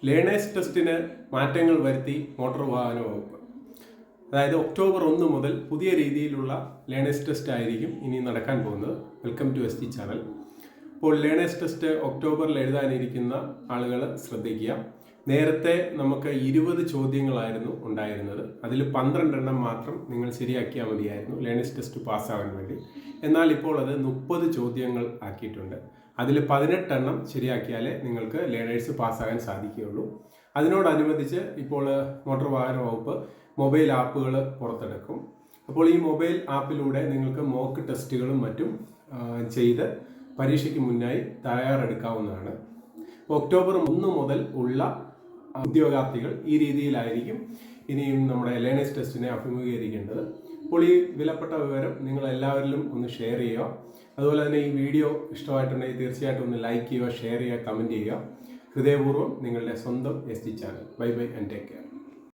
Learners ടെസ്റ്റിന് മാറ്റങ്ങൾ വരുത്തി മോട്ടോർ വാഹന വകുപ്പ്. അതായത് ഒക്ടോബർ 1 മുതൽ പുതിയ രീതിയിലുള്ള ലേണേഴ്സ് ടെസ്റ്റ് ആയിരിക്കും ഇനി നടക്കാൻ പോകുന്നത്. Welcome to ST channel. അപ്പോൾ ലേണേഴ്സ് ടെസ്റ്റ് ഒക്ടോബറിൽ എഴുതാനിരിക്കുന്ന ആളുകൾ ശ്രദ്ധിക്കുക. നേരത്തെ നമുക്ക് 20 ചോദ്യങ്ങളായിരുന്നു ഉണ്ടായിരുന്നത്. അതിൽ 12 എണ്ണം മാത്രം നിങ്ങൾ ശരിയാക്കിയാൽ മതിയായിരുന്നു ലേണേഴ്സ് ടെസ്റ്റ് പാസ്സാകാൻ വേണ്ടി. എന്നാൽ ഇപ്പോൾ അത് 30 ചോദ്യങ്ങൾ ആക്കിയിട്ടുണ്ട്. അതിൽ 18 എണ്ണം ശരിയാക്കിയാലേ നിങ്ങൾക്ക് ലേണേഴ്സ് പാസ്സാകാൻ സാധിക്കുകയുള്ളൂ. അതിനോടനുബന്ധിച്ച് ഇപ്പോൾ മോട്ടോർ വാഹന വകുപ്പ് മൊബൈൽ ആപ്പുകൾ പുറത്തെടുക്കും. അപ്പോൾ ഈ മൊബൈൽ ആപ്പിലൂടെ നിങ്ങൾക്ക് മോക്ക് ടെസ്റ്റുകളും മറ്റും ചെയ്ത് പരീക്ഷയ്ക്ക് മുന്നായി തയ്യാറെടുക്കാവുന്നതാണ്. ഒക്ടോബർ 1 മുതൽ ഉള്ള ഉദ്യോഗാർത്ഥികൾ ഈ രീതിയിലായിരിക്കും ഇനിയും നമ്മുടെ ലേണേഴ്സ് ടെസ്റ്റിനെ അഭിമുഖീകരിക്കേണ്ടത്. അപ്പോൾ ഈ വിലപ്പെട്ട വിവരം നിങ്ങൾ എല്ലാവരിലും ഒന്ന് ഷെയർ ചെയ്യുക. അതുപോലെ തന്നെ ഈ വീഡിയോ ഇഷ്ടമായിട്ടുണ്ടെങ്കിൽ തീർച്ചയായിട്ടും ഒന്ന് ലൈക്ക് ചെയ്യുക, ഷെയർ ചെയ്യുക, കമൻറ്റ് ചെയ്യുക. ഹൃദയപൂർവ്വം നിങ്ങളുടെ സ്വന്തം ST channel. Bye bye and take care.